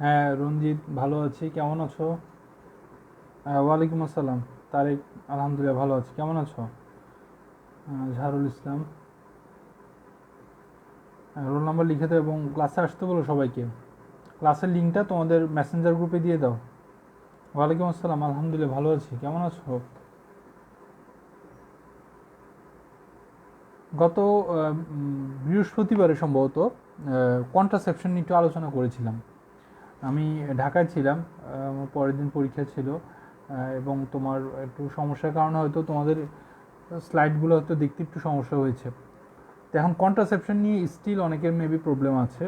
হ্যাঁ রঞ্জিত, ভালো আছি, কেমন আছো? ওয়ালাইকুম আসসালাম তারেক, আলহামদুলিল্লাহ ভালো আছি, কেমন আছো? ঝারুল ইসলাম, রোল নাম্বার লিখে দাও এবং ক্লাসে আসতে বলো সবাইকে। ক্লাসের লিঙ্কটা তোমাদের মেসেঞ্জার গ্রুপে দিয়ে দাও। ওয়ালাইকুম আসসালাম, আলহামদুলিল্লাহ ভালো আছি, কেমন আছো? গত বৃহস্পতিবারে সম্ভবত কন্ট্রাসেপশন নিয়ে একটু আলোচনা করেছিলাম। আমি ঢাকায় ছিলাম, আমার পরের দিন পরীক্ষা ছিল, এবং তোমার একটু সমস্যার কারণে হয়তো তোমাদের স্লাইডগুলো হয়তো দেখতে একটু সমস্যা হয়েছে। তো এখন কন্ট্রাসেপশন নিয়ে স্টিল অনেকের মেবি প্রবলেম আছে।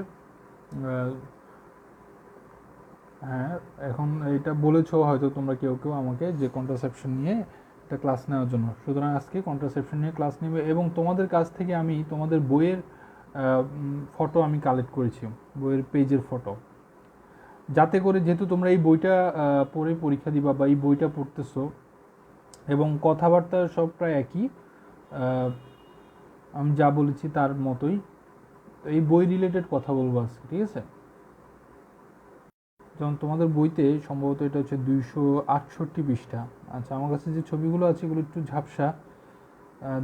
হ্যাঁ, এখন এটা বলেছো হয়তো তোমরা কেউ কেউ আমাকে যে কন্ট্রাসেপশন নিয়ে একটা ক্লাস নেওয়ার জন্য, সুতরাং আজকে কন্ট্রাসেপশন নিয়ে ক্লাস নেবে এবং তোমাদের কাছ থেকে আমি তোমাদের বইয়ের ফটো আমি কালেক্ট করেছি, বইয়ের পেজের ফটো, যাতে করে যেহেতু তোমরা এই বইটা পড়ে পরীক্ষা দিবা বা এই বইটা পড়তেছো এবং কথাবার্তা সব প্রায় একই, আমি যা বলেছি তার মতোই, তো এই বই রিলেটেড কথা বলবো আজকে, ঠিক আছে? যেমন তোমাদের বইতে সম্ভবত এটা হচ্ছে 268 পৃষ্ঠা। আচ্ছা, আমার কাছে যে ছবিগুলো আছে এগুলো একটু ঝাপসা,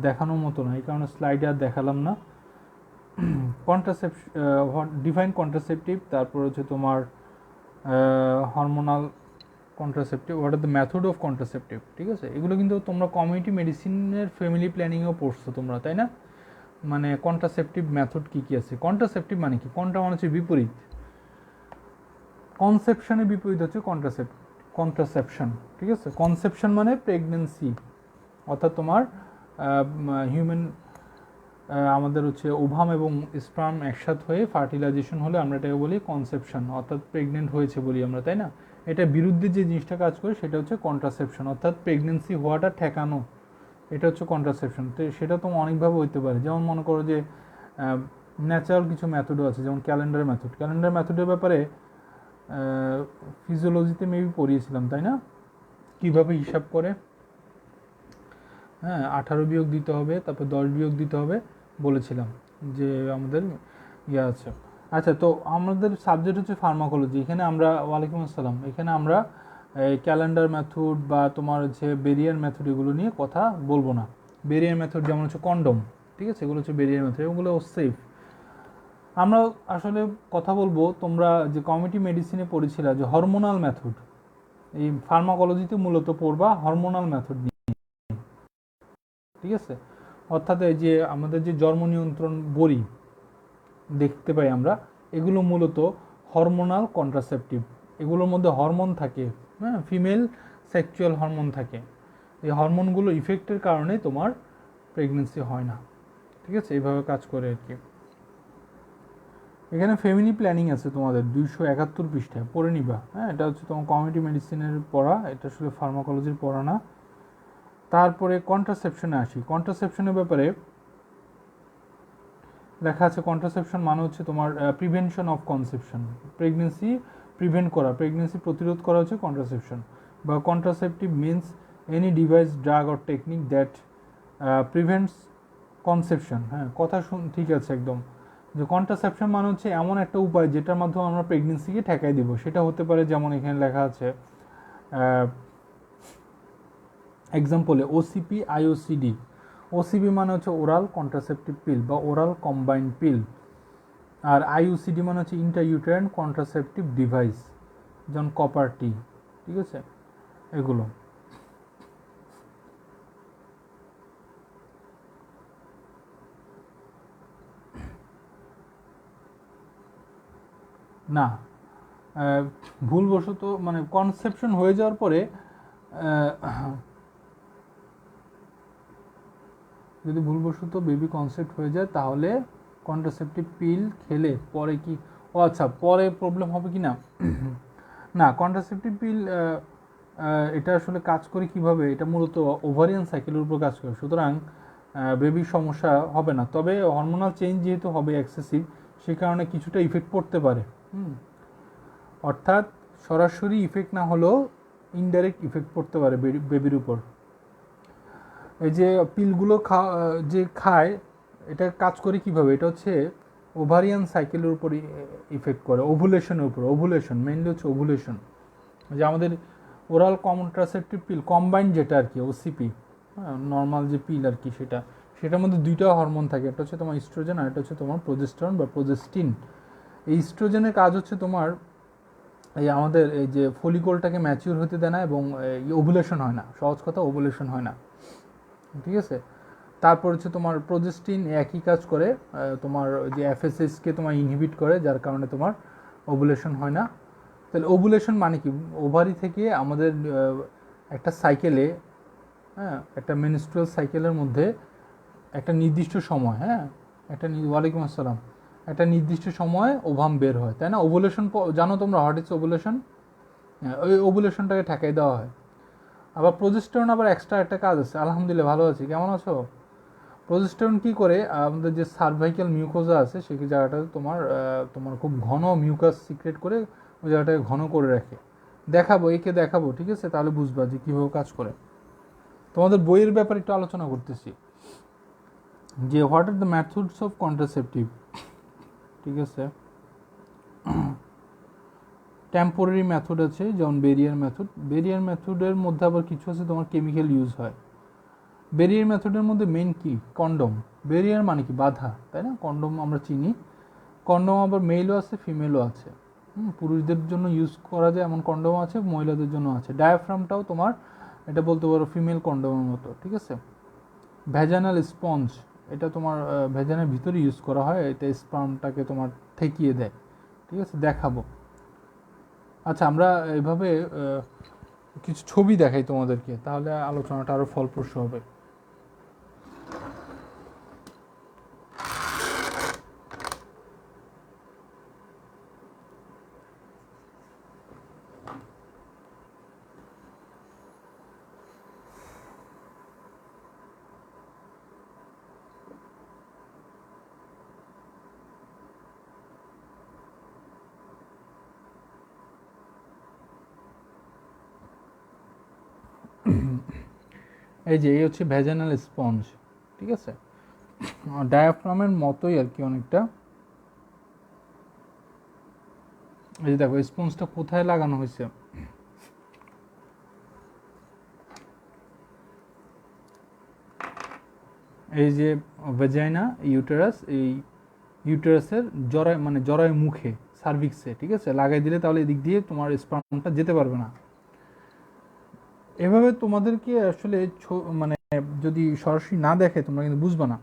দেখানোর মতো না, এই কারণে স্লাইডে আর দেখালাম না। কন্ট্রাসেপশন, ডিফাইন কন্ট্রাসেপটিভ, তারপর হচ্ছে তোমার hormonal contraceptive, what are the method of contraceptive, ঠিক আছে? এগুলো কিন্তু তোমরা কমিউনিটি মেডিসিনের ফ্যামিলি প্ল্যানিংয়েও পড়ছো তোমরা, তাই না? মানে কন্ট্রাসেপটিভ মেথড কী কী আছে, কন্ট্রাসেপটিভ মানে কি, কন্ট্রা মানে হচ্ছে বিপরীত, কনসেপশনের বিপরীত হচ্ছে কন্ট্রাসেপশন, ঠিক আছে? কনসেপশন মানে প্রেগনেন্সি, অর্থাৎ তোমার হিউম্যান, আমাদের হচ্ছে ওভাম এবং স্পার্ম একসাথে হয়ে ফার্টিলাইজেশন হলে আমরা এটাকে বলি কনসেপশন, অর্থাৎ প্রেগনেন্ট হয়েছে বলি আমরা, তাই না? এটা বিরুদ্ধে যে জিনিসটা কাজ করে সেটা হচ্ছে কন্ট্রাসেপশন, অর্থাৎ প্রেগনেন্সি হওয়াটা ঠেকানো, এটা হচ্ছে কন্ট্রাসেপশন। তো সেটা তো অনেকভাবে হইতে পারে, যেমন মনে করো যে ন্যাচারাল কিছু মেথডও আছে, যেমন ক্যালেন্ডার মেথড। ক্যালেন্ডার মেথডের ব্যাপারে ফিজিওলজিতে মেবি পড়িয়েছিলাম, তাই না? কিভাবে হিসাব করে, হ্যাঁ, 18 বিয়োগ দিতে হবে, তারপর 10 বিয়োগ দিতে হবে, বলেছিলাম যে আমাদের ইয়ে আছে। আচ্ছা, তো আমাদের সাবজেক্ট হচ্ছে ফার্মাকোলজি, এখানে আমরা, ওয়ালাইকুম আসসালাম, এখানে আমরা ক্যালেন্ডার মেথড বা তোমার হচ্ছে বেরিয়ার মেথড এগুলো নিয়ে কথা বলবো না। বেরিয়ার মেথড যেমন হচ্ছে কন্ডম, ঠিক আছে, এগুলো হচ্ছে বেরিয়ার মেথড, এগুলো সেফ। আমরা আসলে কথা বলবো, তোমরা যে কমিউনিটি মেডিসিনে পড়েছিলা যে হরমোনাল মেথড, এই ফার্মাকোলজিতে মূলত পড়বা হরমোনাল মেথড নিয়ে, ঠিক আছে? অর্থাৎ এই যে আমাদের যে জন্ম নিয়ন্ত্রণ বড়ি দেখতে পাই আমরা, এগুলো মূলত হরমোনাল কন্ট্রাসেপটিভ, এগুলোর মধ্যে হরমোন থাকে, হ্যাঁ, ফিমেল সেক্সুয়াল হরমোন থাকে, এই হরমোনগুলো ইফেক্টের কারণে তোমার প্রেগনেন্সি হয় না, ঠিক আছে? এইভাবে কাজ করে আর কি। এখানে ফ্যামিলি প্ল্যানিং আছে তোমাদের 271 পৃষ্ঠায়, পড়ে নিবা, হ্যাঁ, এটা হচ্ছে তোমার কমিউনিটি মেডিসিনের পড়া, এটা আসলে ফার্মাকোলজির পড়া না। তারপরে কন্ট্রাসেপশনে আসি। কন্ট্রাসেপশনের ব্যাপারে লেখা আছে, কন্ট্রাসেপশন মানে হচ্ছে তোমার prevention of conception, pregnancy prevent করা, প্রেগনেন্সি প্রতিরোধ করা হচ্ছে কন্ট্রাসেপশন। বা contraceptive means any device, drug or technique that prevents conception. হ্যাঁ, কথা ঠিক আছে একদম, যে কন্ট্রাসেপশন মানে হচ্ছে এমন একটা উপায় যেটার মাধ্যমে আমরা প্রেগনেন্সিকে ঠেকাই দিব। সেটা হতে পারে যেমন এখানে লেখা আছে এক্সাম্পলে ওসিপি, আইওসিডি। ওসিপি মানে হচ্ছে ওরাল কন্ট্রাসেপটিভ পিল বা ওরাল কম্বাইন্ড পিল, আর আইইউসিডি মানে হচ্ছে ইন্টারইউটেরাইন কন্ট্রাসেপটিভ ডিভাইস, যেমন কপার টি, ঠিক আছে, এগুলো। না, ভুলবশত মানে কনসেপশন হয়ে যাওয়ার পরে যদি ভুলবশত বেবি কনসেপ্ট হয়ে যায় তাহলে কন্ট্রাসেপটিভ পিল খেলে পরে কি, ও আচ্ছা, পরে প্রবলেম হবে কি না, না, কন্ট্রাসেপটিভ পিল এটা আসলে কাজ করে কিভাবে, এটা মূলত ওভারিয়ান সাইকেলের উপর কাজ করে, সুতরাং বেবির সমস্যা হবে না। তবে হরমোনাল চেঞ্জ যেহেতু হবে এক্সেসিভ, সে কারণে কিছুটা ইফেক্ট পড়তে পারে। অর্থাৎ সরাসরি ইফেক্ট না হলেও ইনডাইরেক্ট ইফেক্ট পড়তে পারে বেবির উপর। এই যে পিলগুলো যে খায়, এটা কাজ করে কিভাবে, এটা হচ্ছে ওভারিয়ান সাইকেলের উপর ইফেক্ট করে, ওভুলেশনের উপর। ওভুলেশন মেইনলি হচ্ছে ওভুলেশন, যে আমাদের ওরাল কন্ট্রাসেপটিভ পিল কম্বাইন্ড যেটা আর কি, ওসিপি, হ্যাঁ, নর্মাল যে পিল আর কি, সেটার মধ্যে দুইটা হরমোন থাকে, একটা হচ্ছে তোমার ইস্ট্রোজেন আর একটা হচ্ছে তোমার প্রোজেস্টেরন বা প্রোজেস্টিন। এই ইস্ট্রোজেনের কাজ হচ্ছে তোমার এই আমাদের এই যে ফলিকলটাকে ম্যাচিউর হতে দেয় না এবং ওভুলেশন হয় না, সহজ কথা ওভুলেশন হয় না, ঠিক আছে। তারপর হচ্ছে তোমার প্রোজেস্টিন একই কাজ করে, তোমার যে এফএসএসকে তোমার ইনহিবিট করে, যার কারণে তোমার ওভুলেশন হয় না। তাহলে ওভুলেশন মানে কি, ওভারি থেকে আমাদের একটা সাইকেলে, হ্যাঁ, একটা মেনস্ট্রুয়াল সাইকেলের মধ্যে একটা নির্দিষ্ট সময়, হ্যাঁ, ওয়ালাইকুম আসসালাম, একটা নির্দিষ্ট সময়ে ওভাম বের হয়, তাই না? ওভুলেশন জানো তোমরা, হোয়াট ইজ ওভুলেশন? ওই ওভুলেশনটাকে ঠেকাই দেওয়া হয়। আবার প্রোজেস্টেরন আবার এক্সট্রা একটা কাজ আছে। আলহামদুলিল্লাহ, ভালো আছি, কেমন আছো? প্রোজেস্টেরন কী করে, আমাদের যে সার্ভাইকাল মিউকোজা আছে সেই জায়গাটাতে তোমার তোমার খুব ঘন মিউকাস সিক্রেট করে ওই জায়গাটাকে ঘন করে রাখে। দেখাবো, একে দেখাবো, ঠিক আছে, তাহলে বুঝবা যে কীভাবে কাজ করে। তোমাদের বইয়ের ব্যাপারে একটু আলোচনা করতেছি যে what are the methods of contraceptive, ঠিক আছে। টেম্পোরারি মেথড আছে, যেমন বেরিয়ার মেথড। বেরিয়ার মেথডের মধ্যে আবার কিছু আছে তোমার কেমিক্যাল ইউজ হয়। বেরিয়ার মেথডের মধ্যে মেইন কি, কন্ডম। বেরিয়ার মানে কি, বাধা, তাই না? কন্ডম আমরা চিনি। কন্ডম আবার মেলও আছে, ফিমেলও আছে। পুরুষদের জন্য ইউজ করা যায় এমন কন্ডম আছে, মহিলাদের জন্য আছে। ডায়াফ্রামটাও তোমার এটা বলতে পারো ফিমেল কন্ডমের মতো, ঠিক আছে। ভ্যাজানাল স্পঞ্জ, এটা তোমার ভ্যাজানের ভিতরে ইউজ করা হয়, এটা স্পার্মটাকে তোমার ঠেকিয়ে দেয়, ঠিক আছে, দেখাবো। আচ্ছা, আমরা এইভাবে কিছু ছবি দেখাই তোমাদেরকে, তাহলে আলোচনাটা আরও ফলপ্রসূ হবে। এই যে এই হচ্ছে ভ্যাজানাল স্পঞ্জ, ঠিক আছে, ডায়াফ্রামের মতোই আর কি অনেকটা। এই যে দেখো স্পঞ্জটা কোথায় লাগানো হয়েছে, এই যে ভ্যাজাইনা, ইউটেরাস, এই ইউটেরাসের জরায় মানে জরায় মুখে, সার্ভিক্সে, ঠিক আছে, লাগাই দিলে তাহলে এদিক দিয়ে তোমার স্পার্মটা যেতে পারবে না। এভাবে তোমাদেরকে আসলে মানে যদি সরাসরি না দেখে তোমরা কিন্তু বুঝবে না।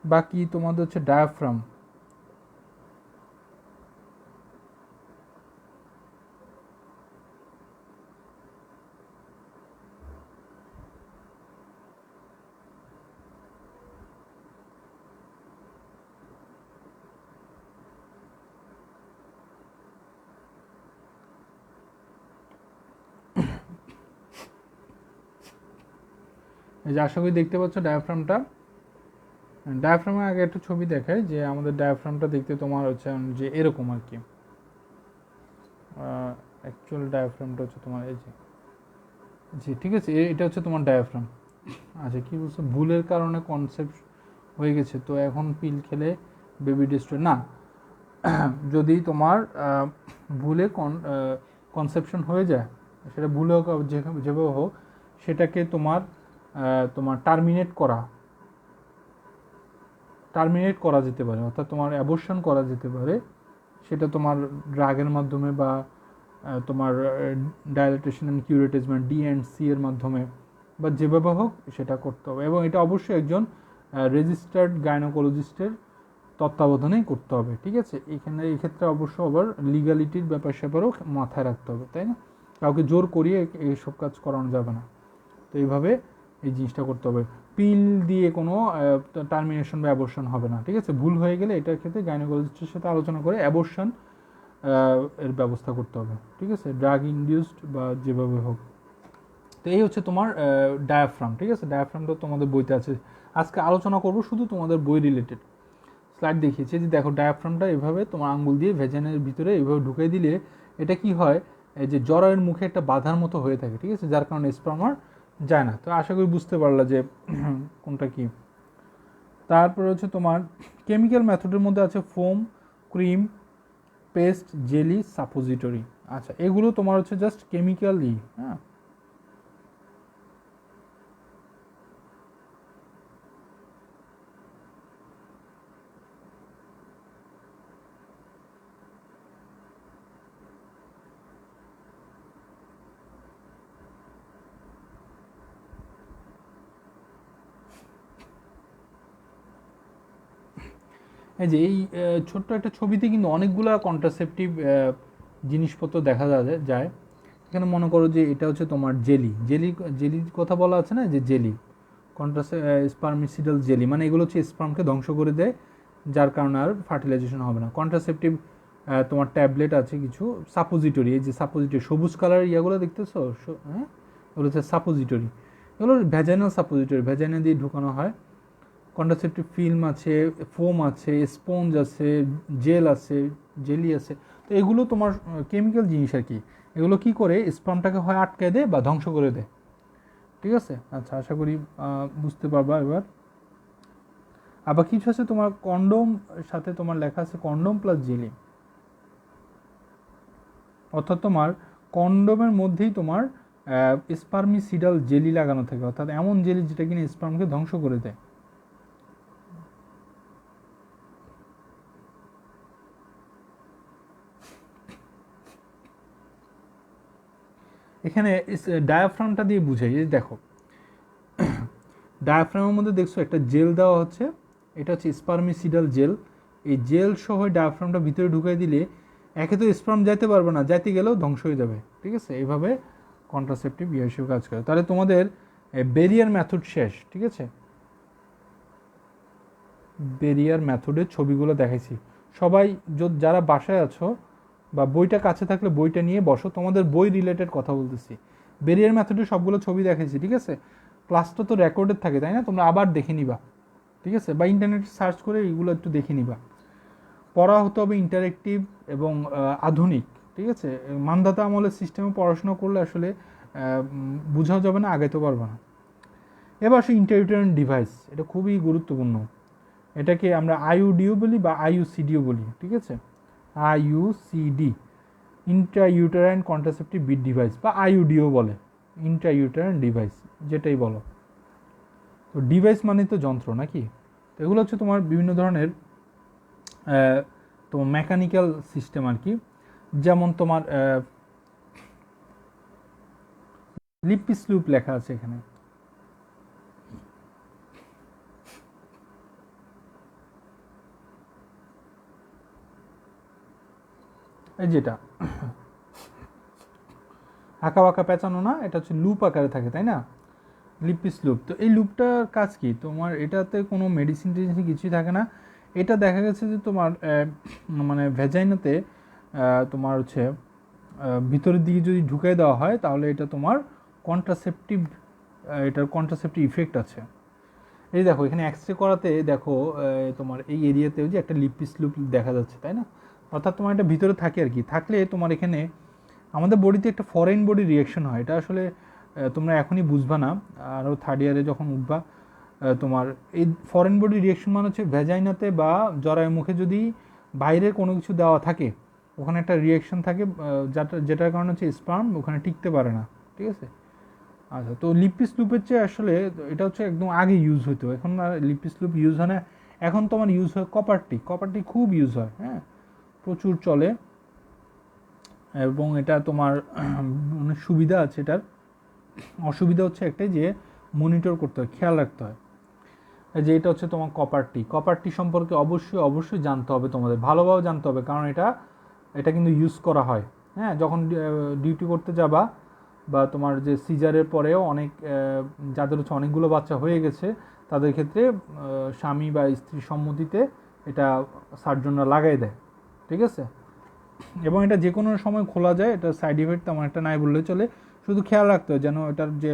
বাকি তোমাদের হচ্ছে ডায়াফ্রাম, এই যে আশা করি দেখতে পাচ্ছ ডায়াফ্রামটা। ডায়াফ্রামের আগে একটা ছবি দেখায় যে আমাদের ডায়াফ্রামটা দেখতে তোমার হচ্ছে যে এরকম আর কি। অ্যাকচুয়াল ডায়াফ্রামটা হচ্ছে তোমার এই যে, জি ঠিক আছে, এটা হচ্ছে তোমার ডায়াফ্রাম। আচ্ছা, কি বলছো, ভুলের কারণে কনসেপ্ট হয়ে গেছে তো এখন পিল খেলে বেবি ডিস্ট্রয় না। যদি তোমার ভুলে কনসেপশন হয়ে যায়, সেটা ভুলে হোক যেভাবে হোক, সেটাকে তোমার তোমার টার্মিনেট করা যেতে পারে, অর্থাৎ তোমার অ্যাবর্শন করা যেতে পারে। সেটা তোমার ড্রাগের মাধ্যমে বা তোমার ডায়ালিটেশন অ্যান্ড কিউরেটিভ মানে DNC এর মাধ্যমে বা যেভাবে হোক সেটা করতে হবে, এবং এটা অবশ্যই একজন রেজিস্টার্ড গাইনোকোলজিস্টের তত্ত্বাবধানেই করতে হবে, ঠিক আছে। এই ক্ষেত্রে অবশ্য আবার লিগালিটির ব্যাপার স্যাপারও মাথায় রাখতে হবে, তাই না? কাউকে জোর করিয়ে এইসব কাজ করানো যাবে না। তো এইভাবে এই জিনিসটা করতে হবে। পিল দিয়ে কোনো টার্মিনেশন বা অ্যাবর্শন হবে না, ঠিক আছে। ভুল হয়ে গেলে এটার ক্ষেত্রে গাইনোকোলজিস্টের সাথে আলোচনা করে অ্যাবর্শন এর ব্যবস্থা করতে হবে, ঠিক আছে, ড্রাগ ইনডিউসড বা যেভাবে হোক। তো এই হচ্ছে তোমার ডায়াফ্রাম, ঠিক আছে। ডায়াফ্রামটা তোমাদের বইতে আছে। আজকে আলোচনা করব শুধু তোমাদের বই রিলেটেড। স্লাইড দেখিয়েছি যে দেখো ডায়াফ্রামটা এভাবে তোমার আঙ্গুল দিয়ে ভেজানের ভিতরে এভাবে ঢুকিয়ে দিলে এটা কি হয়, এই যে জরায়ের মুখে একটা বাধার মতো হয়ে থাকে, ঠিক আছে, যার কারণে স্পার্ম আর যায় না। তো আশা করি বুঝতে পারলা যে কোনটা কি। তারপরে হচ্ছে তোমার কেমিক্যাল মেথডের মধ্যে আছে foam, cream, paste, jelly, suppository. আচ্ছা, এগুলো তোমার হচ্ছে জাস্ট কেমিক্যালই। হ্যাঁ, এই যে এই ছোট্ট একটা ছবিতে কিন্তু অনেকগুলা কন্ট্রাসেপটিভ জিনিসপত্র দেখা যায়। এখানে মনে করো যে এটা হচ্ছে তোমার জেলির কথা বলা আছে না, যে জেলি, স্পার্মিসিডাল জেলি, মানে এগুলো হচ্ছে স্পার্মকে ধ্বংস করে দেয়, যার কারণে আর ফার্টিলাইজেশন হবে না। কন্ট্রাসেপটিভ তোমার ট্যাবলেট আছে কিছু, সাপোজিটরি, এই যে সাপোজিটরি সবুজ কালার ইয়াগুলো দেখতেছো, হ্যাঁ, এগুলো হচ্ছে সাপোজিটরি, এগুলো ভ্যাজাইনাল সাপোজিটরি, ভ্যাজাইনা দিয়ে ঢুকানো হয়। কন্ট্রাসেপটিভ ফিল্ম আছে, ফোম আছে, স্পঞ্জ আছে, জেল আছে, জেলি আছে। তো এগুলো তোমার কেমিক্যাল জিনিস আর কি। এগুলো কি করে স্পার্মটাকে হয় আটকায় দেয় বা ধ্বংস করে দেয়। ঠিক আছে, আচ্ছা, আশা করি বুঝতে পারবা এবার। আবার কিছু আছে তোমার কন্ডোম, সাথে তোমার লেখা আছে কন্ডোম প্লাস জেলি, অর্থাৎ তোমার কন্ডোমের মধ্যেই তোমার স্পার্মিসিডাল জেলি লাগানো থাকে, অর্থাৎ এমন জেলি যেটা কিনা স্পার্মকে ধ্বংস করে দেয়। এখানে ডায়াফ্রামটা দিয়ে বুঝাই, এই দেখো ডায়াফ্রামের মধ্যে দেখছো একটা জেল দেওয়া হচ্ছে, এটা হচ্ছে স্পার্মিসিডাল জেল। এই জেল সহ ডায়াফ্রামটা ভিতরে ঢুকাই দিলে একে তো স্পার্ম যাইতে পারবে না, যাইতে গেলেও ধ্বংস হয়ে যাবে। ঠিক আছে, এইভাবে কন্ট্রাসেপটিভ ইয়ে হিসেবে কাজ করে। তাহলে তোমাদের বেরিয়ার মেথড শেষ। ঠিক আছে, বেরিয়ার মেথডের ছবিগুলো দেখাইছি। সবাই যারা বাসায় আছো বা বইটা কাছে থাকলে বইটা নিয়ে বসো, তোমাদের বই রিলেটেড কথা বলতেছি। বেরিয়ার মেথডের সবগুলো ছবি দেখাইছি। ঠিক আছে, ক্লাসটা তো রেকর্ডেড থাকে, তাই না? তোমরা আবার দেখে নিবা। ঠিক আছে, বা ইন্টারনেটে সার্চ করে এইগুলো একটু দেখে নিবা। পড়া হতে হবে ইন্টারেক্টিভ এবং আধুনিক। ঠিক আছে, মানধাতা আমলের সিস্টেমে পড়াশোনা করলে আসলে বোঝাও যাবে না, আগাইতে পারবে না। এবার আসে ইন্টারইউটেরাইন ডিভাইস, এটা খুবই গুরুত্বপূর্ণ। এটাকে আমরা আইইউডিও বলি বা আইইউসিডিও বলি। ঠিক আছে, IUCD, intrauterine contraceptive bit device, বা আইইউডিও বলে, ইন্ট্রাইউটেরাইন ডিভাইস যেটাই বলো। তো ডিভাইস মানে তো যন্ত্র নাকি। তো এগুলো হচ্ছে তোমার বিভিন্ন ধরনের তোমার মেকানিক্যাল সিস্টেম আর কি। যেমন তোমার লিপিস লুপ লেখা আছে এখানে। এই যেটা আঁকা বাঁকা পেঁচানো না, এটা হচ্ছে লুপ আকারে থাকে, তাই না? লিপিস লুপ। তো এই লুপটার কাজ কি? তোমার এটাতে কোনো মেডিসিন টেডিসিন কিছুই থাকে না। এটা দেখা গেছে যে তোমার মানে ভেজাইনাতে তোমার হচ্ছে ভিতরের দিকে যদি ঢুকাই দেওয়া হয় তাহলে এটা তোমার কন্ট্রাসেপটিভ, এটার কন্ট্রাসেপটিভ ইফেক্ট আছে। এই দেখো এখানে এক্সরে করাতে দেখো তোমার এই এরিয়াতেও যে একটা লিপিস লুপ দেখা যাচ্ছে, তাই না? অর্থাৎ তোমার এটা ভিতরে থাকে আর কি। থাকলে তোমার এখানে আমাদের বডিতে একটা ফরেন বডি রিয়াকশন হয়, এটা আসলে তোমরা এখনই বুঝবা না, আরও থার্ড ইয়ারে যখন উঠবা। তোমার এই ফরেন বডি রিয়াকশন মানে হচ্ছে ভ্যাজাইনাতে বা জরায়ু মুখে যদি বাইরে কোনো কিছু দেওয়া থাকে, ওখানে একটা রিয়াকশন থাকে যেটার কারণে হচ্ছে স্পার্ম ওখানে টিকতে পারে না। ঠিক আছে, আচ্ছা। তো লিপিস লুপের চেয়ে আসলে এটা হচ্ছে একদম আগে ইউজ হতো, এখন আর লিপিস লুপ ইউজ হয় না। এখন তোমার ইউজ হয় কপারটি খুব ইউজ হয়, হ্যাঁ, প্রচুর চলে। এবং এটা তোমার অনেক সুবিধা আছে এটার। অসুবিধা হচ্ছে একটাই, যে মনিটর করতে হয়, খেয়াল রাখতে হয়। যে এটা হচ্ছে তোমার কপারটি সম্পর্কে অবশ্যই জানতে হবে, তোমাদের ভালোভাবে জানতে হবে, কারণ এটা কিন্তু ইউজ করা হয়। হ্যাঁ, যখন ডিউটি করতে যাবা বা তোমার যে সিজারের পরেও অনেক যাদের হচ্ছে অনেকগুলো বাচ্চা হয়ে গেছে তাদের ক্ষেত্রে স্বামী বা স্ত্রীর সম্মতিতে এটা সার্জনরা লাগাই দেয়। ঠিক আছে, এবং এটা যে কোনো সময় খোলা যায়, এটা সাইড ইফেক্ট তেমন একটা নাই বললে চলে। শুধু খেয়াল রাখতে হয় যেন এটার যে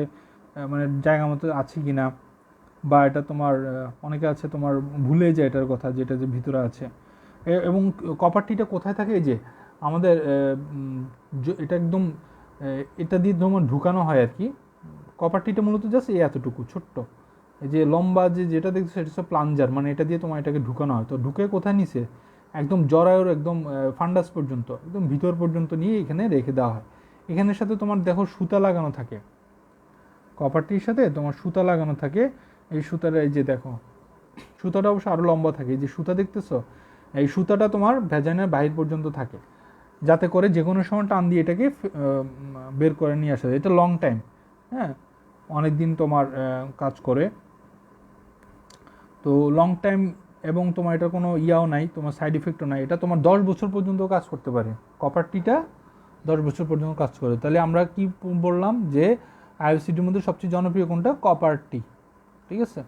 মানে জায়গা মতো আছে কি না, বা এটা তোমার অনেকে আছে তোমার ভুলে যায় এটার কথা, যেটা যে ভিতরে আছে। এবং কপারটিটা কোথায় থাকে? এই যে আমাদের এটা একদম এটা দিয়ে তোমার ঢুকানো হয় আর কি। কপারটিটা মূলত জাস্ট এই এতটুকু ছোট্ট, এই যে লম্বা যেটা দেখছো সেটা হচ্ছে প্লাঞ্জার, মানে এটা দিয়ে তোমার এটাকে ঢুকানো হয়। তো ঢুকে কোথায় নিচে একদম জরায়ুর একদম ফান্ডাস পর্যন্ত একদম ভিতর পর্যন্ত নিয়ে এখানে রেখে দেওয়া হয়। এখানের সাথে তোমার দেখো সুতা লাগানো থাকে, কপারটির সাথে তোমার সুতা লাগানো থাকে। এই সুতাটা এই যে দেখো সুতাটা অবশ্য আরও লম্বা থাকে, এই যে সুতা দেখতেছো এই সুতাটা তোমার ভ্যাজাইনার বাহির পর্যন্ত থাকে, যাতে করে যে কোনো সময় টান দিয়ে এটাকে বের করে নিয়ে আসা যায়। এটা লং টাইম, হ্যাঁ, অনেক দিন তোমার কাজ করে। তো লং টাইম এবং তোমার এটা কোনো ইয়াও নাই, তোমার সাইড ইফেক্টও নাই। এটা তোমার 10 বছর পর্যন্ত কাজ করতে পারে, কপারটিটা 10 বছর পর্যন্ত কাজ করে। তাহলে আমরা কি বললাম যে আইওসিডির মধ্যে সবচেয়ে জনপ্রিয় কোনটা? কপারটি, ঠিক আছে।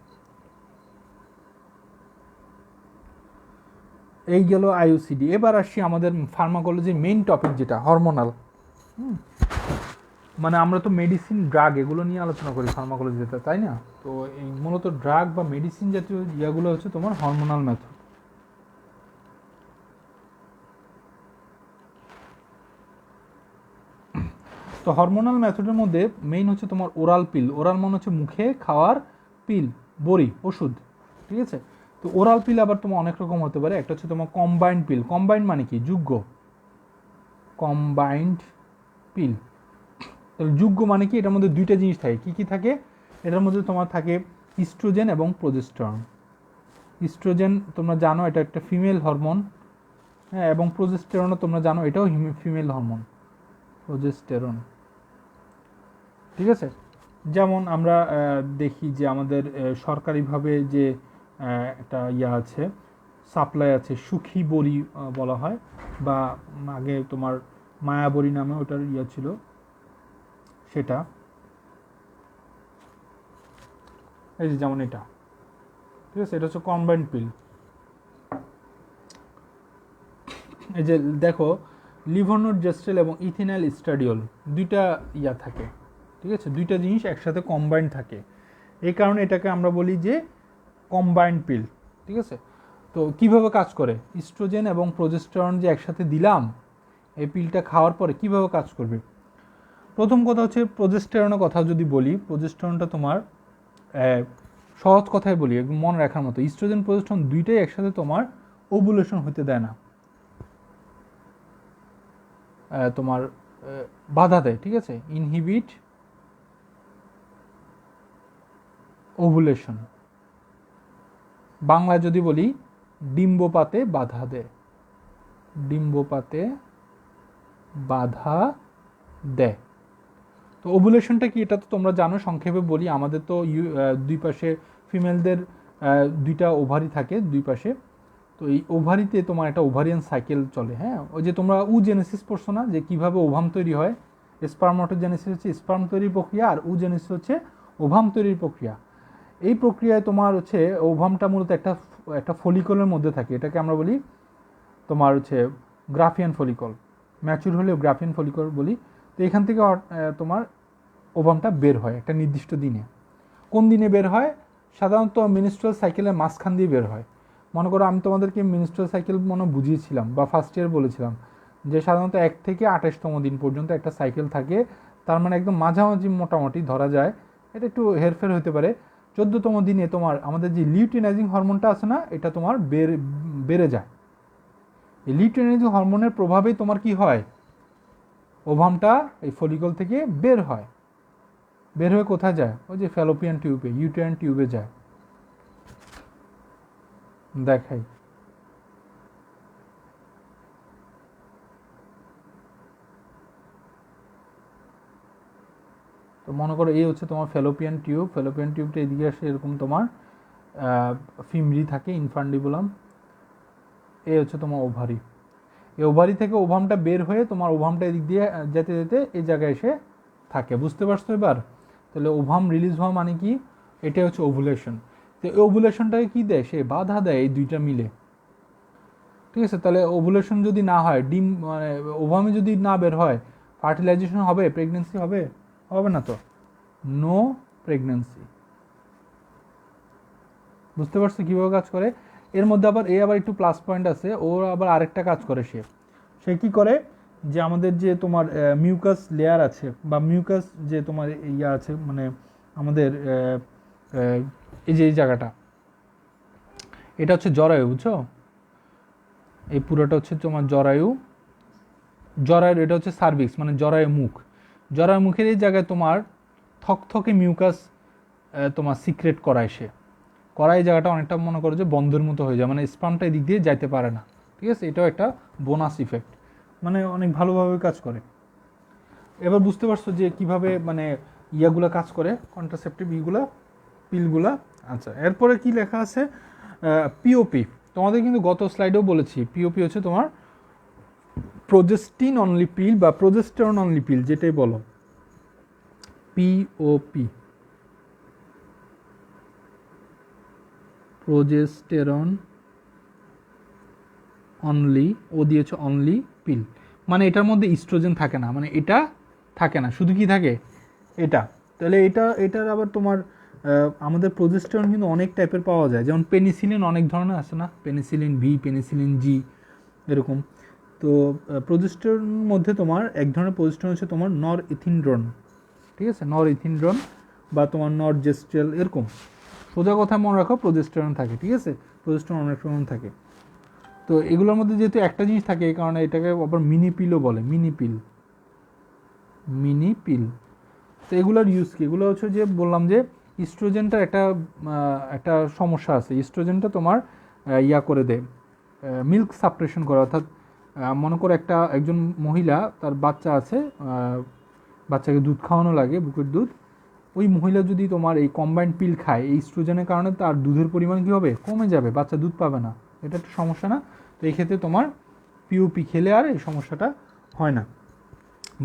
এই গেল আইওসিডি। এবার আসছি আমাদের ফার্মাকোলজির মেইন টপিক যেটা হরমোনাল। মানে আমরা তো মেডিসিন ড্রাগ এগুলো নিয়ে আলোচনা করি ফার্মাকোলজিতে, তাই না? তো এই মূলত ড্রাগ বা মেডিসিন জাতীয় ইয়াগুলো হচ্ছে তোমার হরমোনাল মেথড। তো হরমোনাল মেথডের মধ্যে মেইন হচ্ছে তোমার ওরাল পিল। ওরাল মানে হচ্ছে মুখে খাওয়ার, পিল বড়ি ওষুধ, ঠিক আছে। তো ওরাল পিল আবার তোমার অনেক রকম হতে পারে। একটা হচ্ছে তোমার কম্বাইন্ড পিল। কম্বাইন্ড মানে কি? যুগ্য। কম্বাইন্ড পিল, তাহলে যুগ্য মানে কি? এটার মধ্যে দুইটা জিনিস থাকে। কি কি থাকে এটার মধ্যে? তোমার থাকে ইস্ট্রোজেন এবং প্রোজেস্টেরন। ইস্ট্রোজেন তোমরা জানো এটা একটা ফিমেল হরমোন, হ্যাঁ, এবং প্রোজেস্টেরনও তোমরা জানো এটাও ফিমেল হরমোন, প্রোজেস্টেরন, ঠিক আছে। যেমন আমরা দেখি যে আমাদের সরকারিভাবে যে একটা ইয়া আছে, সাপ্লাই আছে, সুখী বড়ি বলা হয়, বা আগে তোমার মায়াবড়ি নামে ওটার ইয়া ছিল সেটা। এই যে যেমন এটা, ঠিক আছে, এটা হচ্ছে কম্বাইন্ড পিল। এই যে দেখো লিভোনোডেস্ট্রেল এবং ইথিনাইল স্ট্রাডিওল দুইটা ইয়া থাকে, ঠিক আছে, দুইটা জিনিস একসাথে কম্বাইন্ড থাকে। এই কারণে এটাকে আমরা বলি যে কম্বাইন্ড পিল, ঠিক আছে। তো কিভাবে কাজ করে? ইস্ট্রোজেন এবং প্রোজেস্টেরন যে একসাথে দিলাম এই পিলটা খাওয়ার পরে কিভাবে কাজ করবে? প্রথম কথা হচ্ছে প্রোজেস্টেরনের কথা যদি বলি, প্রোজেস্টেরনটা তোমার সহজ কথায় বলি, একদম মনে রাখার মতো। ইস্ট্রোজেন প্রোজেস্টেরন দুইটাই একসাথে তোমার ওভুলেশন হতে দেয় না, তোমার বাধা দেয়, ঠিক আছে, ইনহিবিট ওভুলেশন। বাংলায় যদি বলি ডিম্বপাতে বাধা দেয়, ডিম্বপাতে বাধা দেয়। তো ওভুলেশনটা কি এটা তো তোমরা জানো, সংক্ষেপে বলি। আমাদের তো দুই পাশে ফিমেলদের দুইটা ওভারি থাকে দুই পাশে। তো এই ওভারিতে তোমার একটা ওভারিয়ান সাইকেল চলে, হ্যাঁ। ওই যে তোমরা জেনেসিস পড়ছো না, যে কিভাবে ওভাম তৈরি হয়। স্পার্মাটোজেনেসিস হচ্ছে স্পার্ম তৈরির প্রক্রিয়া, আর জেনেসিস হচ্ছে ওভাম তৈরির প্রক্রিয়া। এই প্রক্রিয়ায় তোমার হচ্ছে ওভামটা মূলত একটা একটা ফলিকলের মধ্যে থাকে, এটাকে আমরা বলি তোমার হচ্ছে গ্রাফিয়ান ফলিকল, ম্যাচুর হলেও গ্রাফিয়ান ফলিকল বলি। তো এখান থেকে তোমার ওভামটা বের হয় একটা নির্দিষ্ট দিনে। কোন দিনে বের হয়? সাধারণত মিনিস্ট্রাল সাইকেলের মাঝখান দিয়ে বের হয়। মনে করো আমি তোমাদেরকে মিনিস্ট্রাল সাইকেল বুঝিয়েছিলাম বা ফার্স্ট ইয়ার বলেছিলাম যে সাধারণত 1 থেকে 28তম দিন পর্যন্ত একটা সাইকেল থাকে। তার মানে একদম মাঝামাঝি মোটামুটি ধরা যায়, এটা একটু হেরফের হতে পারে। 14তম দিনে তোমার আমাদের যে লিউটিনাইজিং হরমোনটা আছে না, এটা তোমার বেড়ে যায়। এই লিউটিনাইজিং হরমোনের প্রভাবেই তোমার কি হয়? ওভামটা এই ফলিকল থেকে বের হয়। বের হয়ে কোথায় যায়? ওই যে ফ্যালোপিয়ান টিউবে, ইউটেরাইন টিউবে যায়। দেখাই, তো মনে করো এই হচ্ছে তোমার ফ্যালোপিয়ান টিউব। ফ্যালোপিয়ান টিউবটা এদিকে আসে, এরকম তোমার ফিমরি থাকে, ইনফান্ডিবুলাম। এই হচ্ছে তোমার ওভারি। এই ওভারি থেকে ওভামটা বের হয়ে তোমার ওভামটা এদিক দিয়ে যেতে যেতে এই জায়গায় এসে থাকে। বুঝতে পারছো এবার? তাহলে ওভাম রিলিজ হওয়া মানে কি? এটাই হচ্ছে ওভুলেশন। তো এই ওভুলেশনটাকে কি দেয়? সে বাধা দেয় এই দুইটা মিলে, ঠিক আছে। তাহলে ওভুলেশন যদি না হয়, ডিম মানে ওভামে যদি না বের হয়, ফার্টিলাইজেশন হবে? প্রেগনেন্সি হবে? হবে না তো, নো প্রেগনেন্সি। বুঝতে পারছো কীভাবে কাজ করে? এর মধ্যে আবার আবার একটু প্লাস পয়েন্ট আছে, ওর আবার আরেকটা কাজ করে। সে কী করে? যে আমাদের যে তোমার মিউকাস লেয়ার আছে বা মিউকাস যে তোমার ইয়া আছে, মানে আমাদের এই যে এই জায়গাটা, এটা হচ্ছে জরায়ু, বুঝছো? এই পুরোটা হচ্ছে তোমার জরায়ু, জরায়ুর এটা হচ্ছে সার্ভিক্স, মানে জরায়ু মুখ। জরায়ু মুখের এই জায়গায় তোমার থকথকে মিউকাস তোমার সিক্রেট করায় সে, করাই জায়গাটা অনেকটা মনে করো যে বন্ধের মতো হয়ে যায়, মানে স্পামটা এদিক দিয়ে যাইতে পারে না, ঠিক আছে? এটাও একটা বোনাস ইফেক্ট, মানে অনেক ভালোভাবে কাজ করে। এবার বুঝতে পারছো যে কিভাবে মানে ইয়াগুলো কাজ করে, কন্ট্রাসেপটিভ ইগুলা, পিলগুলা। আচ্ছা, এরপরে কি লেখা আছে? পিওপি। তোমাদের কিন্তু গত স্লাইডেও বলেছি, পিওপি হচ্ছে তোমার প্রোজেস্টিন অনলি পিল বা প্রোজেস্টেরন অনলি পিল, যেটাই বলো, পিওপি, প্রোজেস্টেরন অনলি, ও দিয়েছে অনলি পিল, মানে এটার মধ্যে ইস্ট্রোজেন থাকে না, মানে এটা থাকে না, শুধু কি থাকে এটা। তাহলে এটার আবার তোমার আমাদের প্রোজেস্টেরন কিন্তু অনেক টাইপের পাওয়া যায়, যেমন পেনিসিলিন অনেক ধরনের আছে না, পেনিসিলিন ভি, পেনিসিলিন জি, এরকম। তো প্রোজেস্টেরন মধ্যে তোমার এক ধরনের প্রোজেস্টেরন হচ্ছে তোমার নর ইথিনড্রন, ঠিক আছে? নর ইথিনড্রন বা তোমার নর জেস্ট্রেল, এরকম। সোজা কথা মনে রাখো, প্রোজেস্টেরন থাকে, ঠিক আছে? প্রোজেস্টেরন অনেক রকম থাকে। তো এগুলোর মধ্যে যেহেতু একটা জিনিস থাকে, এই কারণে এটাকে আবার মিনি পিলও বলে, মিনি পিল, মিনি পিল। তো এগুলোর ইউজ কি? এগুলো হচ্ছে যে বললাম যে ইস্ট্রোজেনটার একটা সমস্যা আছে, ইস্ট্রোজেনটা তোমার ইয়া করে দেয়, মিল্ক সাপ্রেশন করে, অর্থাৎ মনে করো একজন মহিলা, তার বাচ্চা আছে, বাচ্চাকে দুধ খাওয়ানো লাগে, বুকের দুধ, ওই মহিলা যদি তোমার এই কম্বাইন্ড পিল খায়, এই ইস্ট্রোজেনের কারণে তার দুধের পরিমাণ কী হবে? কমে যাবে, বাচ্চা দুধ পাবে না। এটা একটা সমস্যা না? তো এই ক্ষেত্রে তোমার পিওপি খেলে আর এই সমস্যাটা হয় না।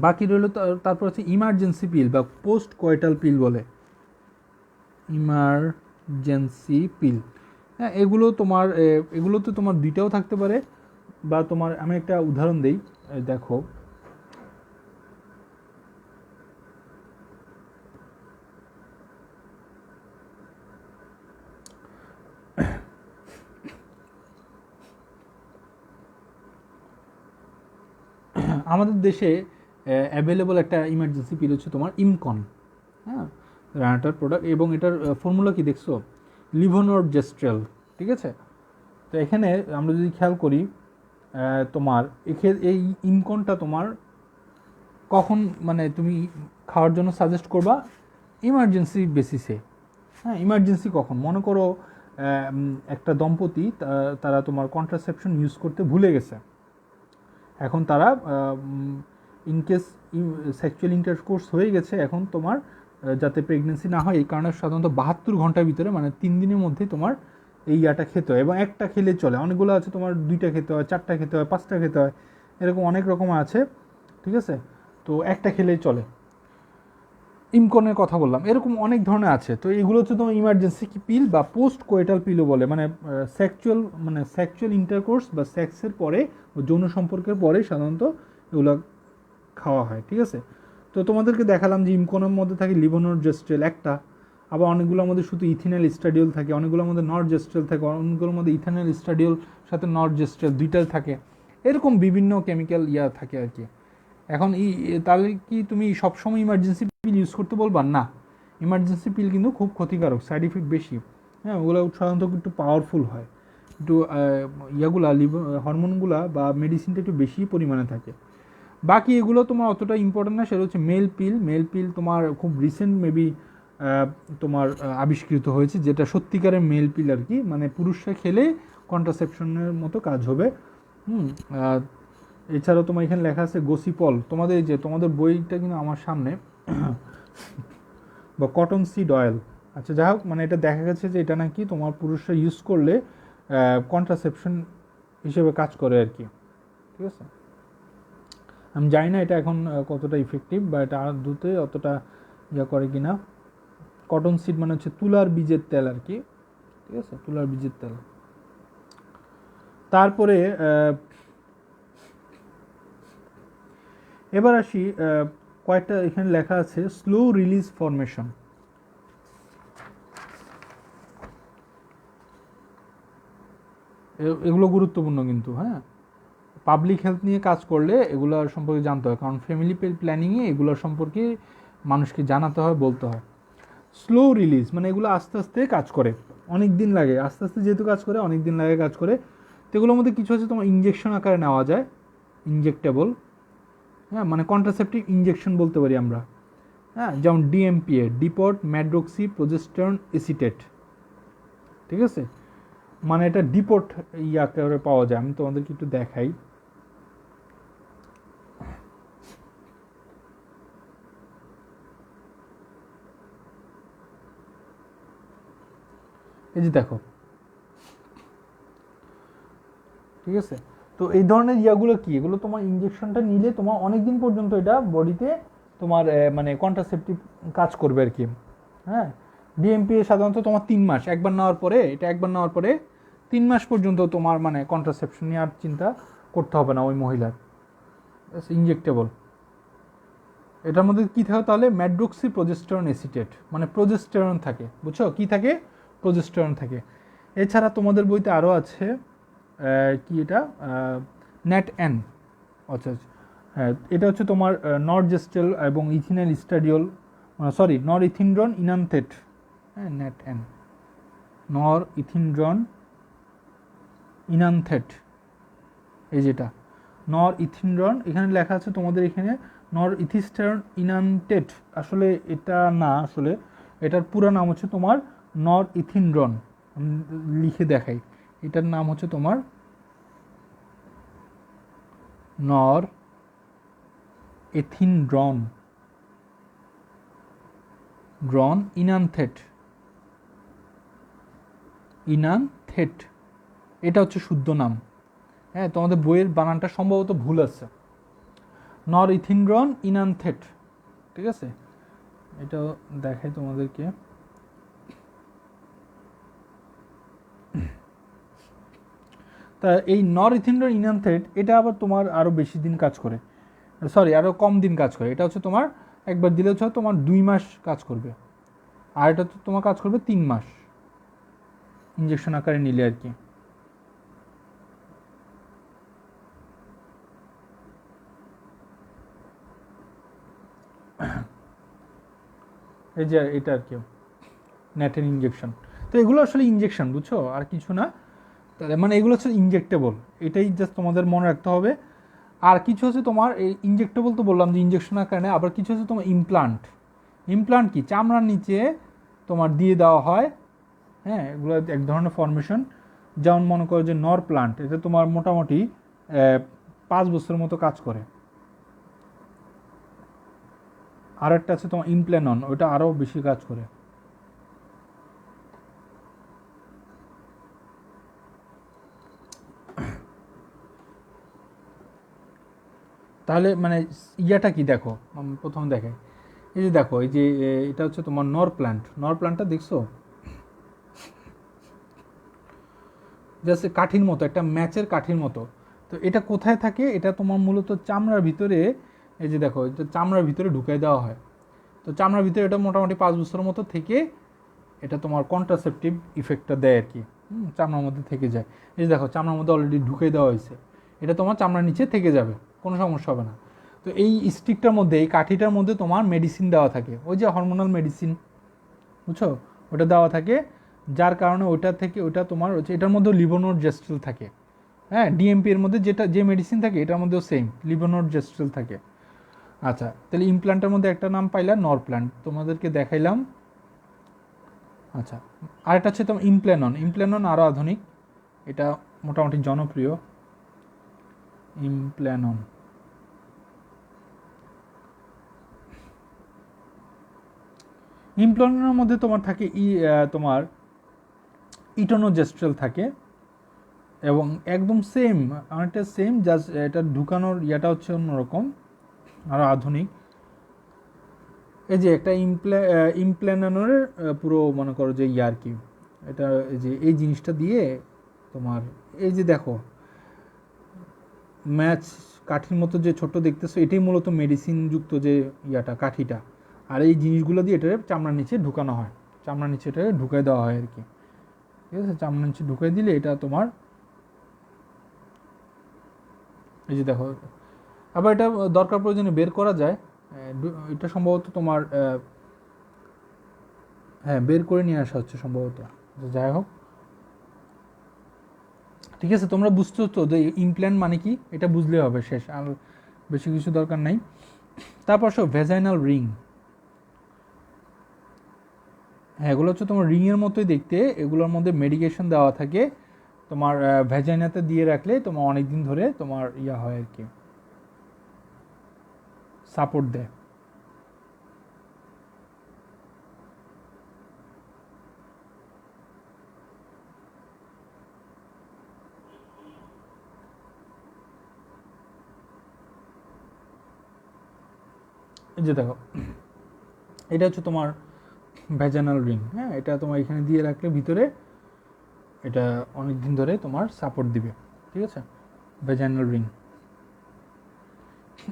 বাকি রইল তারপর হচ্ছে ইমার্জেন্সি পিল বা পোস্ট কোয়েটাল পিল বলে, ইমার্জেন্সি পিল। হ্যাঁ, এগুলো তোমার এগুলো তো তোমার দুইটাও থাকতে পারে, বা তোমার আমি একটা উদাহরণ দিই, দেখো আমাদের দেশে অ্যাভেলেবল একটা ইমার্জেন্সি পিল হচ্ছে তোমার ইমকন, হ্যাঁ, রানাটার প্রোডাক্ট, এবং এটার ফর্মুলা কি দেখছো? লিভোনরজেস্ট্রেল, ঠিক আছে? তো এখানে আমরা যদি খেয়াল করি, তোমার এই ইমকনটা তোমার কখন মানে তুমি খাওয়ার জন্য সাজেস্ট করবা? ইমার্জেন্সি বেসিসে। হ্যাঁ, ইমার্জেন্সি কখন? মনে করো একটা দম্পতি, তারা তোমার কন্ট্রাসেপশন ইউজ করতে ভুলে গেছে, এখন তারা ইনকেস সেক্সুয়াল ইন্টারকোর্স হয়ে গেছে, এখন তোমার যাতে প্রেগনেন্সি না হয়, এই কারণে সাধারণত 72 ঘন্টার ভিতরে, মানে 3 দিনের মধ্যে তোমার এই ইয়াটা খেতে হয়, এবং একটা খেলে চলে। অনেকগুলো আছে তোমার 2টা খেতে হয়, 4টা খেতে হয়, 5টা খেতে হয়, এরকম অনেক রকম আছে, ঠিক আছে? তো একটা খেলেই চলে। ইমকনের কথা বললাম, এরকম অনেক ধরনের আছে। তো এগুলো হচ্ছে তোমার ইমার্জেন্সি পিল বা পোস্ট কোয়েটাল পিলও বলে, মানে সেক্সুয়াল ইন্টারকোর্স বা সেক্সের পরে, যৌন সম্পর্কের পরে সাধারণত এগুলো খাওয়া হয়, ঠিক আছে? তো তোমাদেরকে দেখালাম যে ইমকনের মধ্যে থাকে লিভোনরজেস্ট্রেল একটা, আবার অনেকগুলোর মধ্যে শুধু ইথিনাইল স্ট্রাডিওল থাকে, অনেকগুলোর মধ্যে নরজেস্ট্রেল থাকে, অনেকগুলোর মধ্যে ইথাইনাইল স্ট্রাডিওল সাথে নরজেস্ট্রেল দুইটাই থাকে, এরকম বিভিন্ন কেমিক্যাল ইয়া থাকে আর কি। এখন তাহলে কি তুমি সবসময় ইমার্জেন্সি পিল ইউজ করতে বলবা? না, ইমার্জেন্সি পিল কিন্তু খুব ক্ষতিকারক, সাইড ইফেক্ট বেশি। হ্যাঁ, ওগুলো সাধারণত একটু পাওয়ারফুল হয়, একটু ইয়াগুলা হরমোনগুলা বা মেডিসিনটা একটু বেশি পরিমাণে থাকে। বাকি এগুলো তোমার অতটা ইম্পর্টেন্ট না। সেটা হচ্ছে মেল পিল তোমার খুব রিসেন্ট মেবি তোমার আবিষ্কৃত হয়েছে, যেটা সত্যিকারের মেল পিল আর কি, মানে পুরুষরা খেলে কন্ট্রাসেপশনের মতো কাজ হবে। এছাড়াও তোমার এখানে লেখা আছে গোসিপল, তোমাদের এই যে তোমাদের বইটা কিন্তু আমার সামনে, বা কটন সিড অয়েল। আচ্ছা, যাই হোক, মানে এটা দেখা গেছে যে এটা নাকি তোমার পুরুষরা ইউজ করলে কন্ট্রাসেপশন হিসেবে কাজ করে আর কি, ঠিক আছে? আমি জানি না এটা এখন কতটা ইফেক্টিভ, বা এটা দুধে অতটা ইয়ে করে কিনা। কটন সিড মানে হচ্ছে তুলার বীজের তেল আর কি, ঠিক আছে? তুলার বীজের তেল। তারপরে এবার আসি, কয়েকটা এখানে লেখা আছে স্লো রিলিজ ফরমেশন। এগুলো গুরুত্বপূর্ণ কিন্তু, হ্যাঁ, পাবলিক হেলথ নিয়ে কাজ করলে এগুলোর সম্পর্কে জানতে হয়, কারণ ফ্যামিলি প্ল্যানিংয়ে এগুলোর সম্পর্কে মানুষকে জানাতে হয়, বলতে হয়। স্লো রিলিজ, মানে এগুলো আস্তে আস্তে কাজ করে, অনেক দিন লাগে, আস্তে আস্তে যেহেতু কাজ করে অনেক দিন লাগে কাজ করে। তো এগুলোর মধ্যে কিছু আছে তোমার ইঞ্জেকশন আকারে নেওয়া যায়, ইনজেক্টেবল, হ্যাঁ, মানে কন্ট্রাসেপটিভ ইঞ্জেকশন বলতে পারি আমরা, হ্যাঁ, যেমন ডিএমপিএ, ডিপট ম্যাড্রোক্সি প্রজেস্টেরন এসিটেট, ঠিক আছে, মানে এটা ডিপোর্ট আকারে পাওয়া যায়। আমি তোমাদেরকে একটু দেখাই, এই যে দেখো, ঠিক আছে। তো এই ধরনের ইয়াগুলো কি, এগুলো তোমার ইঞ্জেকশনটা নিলে তোমার অনেক দিন পর্যন্ত এটা বডিতে তোমার মানে কন্ট্রাসেপটিভ কাজ করবে আর কি, হ্যাঁ। ডিএমপি সাধারণত তোমার 3 মাস, একবার নেওয়ার পরে, এটা একবার নেওয়ার পরে 3 মাস পর্যন্ত তোমার মানে কন্ট্রাসেপশন নেওয়ার চিন্তা করতে হবে না ওই মহিলার, ইনজেক্টেবল। এটার মধ্যে কী থাকে তাহলে, ম্যাড্রোক্সি প্রজেস্টেরন এসিটেট, মানে প্রজেস্টেরন থাকে, বুঝছো, কি থাকে, প্রজেস্টেরন থাকে। এছাড়া তোমাদের বইতে আরও আছে কি এটা, নেট এন, আচ্ছা আচ্ছা, হ্যাঁ, এটা হচ্ছে তোমার নরজেস্টেল এবং ইথিনাইল স্টাডিওল, সরি, নর ইথিনড্রন ইনানথেট, হ্যাঁ, নেট এন, নর ইথিনড্রন ইনানথেট, এই যেটা নর ইথিনড্রন, এখানে লেখা আছে তোমাদের এখানে নর ইথিস্টারন ইনানটেট, আসলে এটা না, আসলে এটার পুরো নাম হচ্ছে তোমার নর ইথিনড্রন, লিখে দেখাই, এটার নাম হচ্ছে তোমার নর এথিনড্রন ইনানথেট, ইনানথেট, এটা হচ্ছে শুদ্ধ নাম, হ্যাঁ। তোমাদের বইয়ের বানানটা সম্ভবত ভুল আছে, নর ইথিনড্রন ইনানথেট, ঠিক আছে। এটা দেখাই তোমাদেরকে, তা এই নর ইথিনড্রন ইনানথেট এটা আবার তোমার আরও বেশি দিন কাজ করে, সরি, আরও কম দিন কাজ করে। এটা হচ্ছে তোমার একবার দিলে হচ্ছে তোমার 2 মাস কাজ করবে, আর এটা তো তোমার কাজ করবে 3 মাস, ইঞ্জেকশন আকারে নিলে আর কি। এই যে এটা আর কি নেটের ইঞ্জেকশন। তো এগুলো আসলে ইঞ্জেকশন, বুঝছো, আর কিছু না, তাহলে মানে এগুলো হচ্ছে ইনজেক্টেবল, এটাই জাস্ট তোমাদের মনে রাখতে হবে। আর কিছু হচ্ছে তোমার এই ইনজেক্টেবল, তো বললাম যে ইঞ্জেকশনের কারণে, আবার কিছু হচ্ছে তোমার ইমপ্লান্ট। ইমপ্লান্ট কি, চামড়ার নিচে তোমার দিয়ে দেওয়া হয়, হ্যাঁ, এগুলো এক ধরনের ফর্মেশন, যেমন মনে করো যে নর প্লান্ট, এটা তোমার মোটামুটি 5 বছরের মতো কাজ করে। আর একটা আছে তোমার ইমপ্ল্যানন, ওইটা আরও বেশি কাজ করে। তাহলে মানে ইয়াটা কি দেখো, প্রথম দেখে এই যে দেখো, এই যে এটা হচ্ছে তোমার নর প্ল্যান্ট, নর প্ল্যান্টটা দেখছো, জাস্ট কাঠির মতো, একটা ম্যাচের কাঠির মতো। তো এটা কোথায় থাকে, এটা তোমার মূলত চামড়ার ভিতরে, এই যে দেখো, এটা চামড়ার ভিতরে ঢুকাই দেওয়া হয়। তো চামড়ার ভিতরে এটা মোটামুটি 5 বছরের মতো থেকে এটা তোমার কন্ট্রাসেপটিভ ইফেক্টটা দেয় আর কি, চামড়ার মধ্যে থেকে যায়। এই যে দেখো, চামড়ার মধ্যে অলরেডি ঢুকে দেওয়া হয়েছে, এটা তোমার চামড়ার নিচে থেকে যাবে, কোনো সমস্যা হবে না। তো এই স্টিকটার মধ্যে, এই কাঠিটার মধ্যে তোমার মেডিসিন দেওয়া থাকে, ওই যে হরমোনাল মেডিসিন, বুঝছো, ওটা দেওয়া থাকে, যার কারণে ওটা থেকে ওটা তোমার হচ্ছে, এটার মধ্যে লিভোনোর জেস্ট্রেল থাকে, হ্যাঁ, ডিএমপি এর মধ্যে যেটা যে মেডিসিন থাকে এটার মধ্যেও সেম লিভোনোর জেস্ট্রেল থাকে। আচ্ছা, তাহলে ইমপ্ল্যান্টের মধ্যে একটা নাম পাইলাম নর প্ল্যান্ট, তোমাদেরকে দেখাইলাম। আচ্ছা, আরেকটা হচ্ছে তোমার ইমপ্ল্যানন, ইমপ্ল্যানন আরও আধুনিক, এটা মোটামুটি জনপ্রিয়, ইমপ্ল্যানন। ইমপ্ল্যাননের মধ্যে তোমার থাকে তোমার ইটোনোজেস্ট্রেল থাকে, এবং একদম সেম, অনেকটা সেম, জাস্ট এটা ঢুকানোর ইয়াটা হচ্ছে অন্যরকম, আরও আধুনিক। এই যে একটা ইমপ্ল্যাননের পুরো মনে করো যে ইয়ার কি, এটা এই যে এই জিনিসটা দিয়ে তোমার, এই যে দেখো ম্যাচ কাঠির মতো যে ছোট্ট দেখতেছো, এটাই মূলত মেডিসিন যুক্ত যে ইয়াটা, কাঠিটা। আর এই জিনিসগুলো দিয়ে এটা চামড়ার নিচে ঢুকানো হয়, চামড়ার নিচে এটা ঢুকাই দেওয়া হয় আর কি, ঠিক আছে। চামড়ার নিচে ঢুকাই দিলে এটা তোমার, এই যে দেখো, আবার এটা দরকার প্রয়োজনে বের করা যায়, এটা সম্ভবত তোমার হ্যাঁ, বের করে নিয়ে আসা হচ্ছে সম্ভবত। যাই হোক, ঠিক আছে, তোমরা বুঝছো তো যে ইমপ্ল্যান্ট মানে কি, এটা বুঝলে হবে, শেষ, আর বেশি কিছু দরকার নাই। তারপর সব ভেজাইনাল রিং, হ্যাঁ এগুলো হচ্ছে তোমার রিংয়ের মতোই দেখতে, এগুলোর মধ্যে মেডিকেশন দেওয়া থাকে, তোমার ভেজাইনাতে দিয়ে রাখলে তোমার অনেক দিন ধরে তোমার ইয়া হয় আর কি, সাপোর্ট দেয়। এই যে দেখো, এটা হচ্ছে তোমার ভেজাইনাল রিং, হ্যাঁ এটা তোমার এখানে দিয়ে রাখলে ভিতরে এটা অনেক দিন ধরে তোমার সাপোর্ট দিবে, ঠিক আছে, ভেজাইনাল রিং।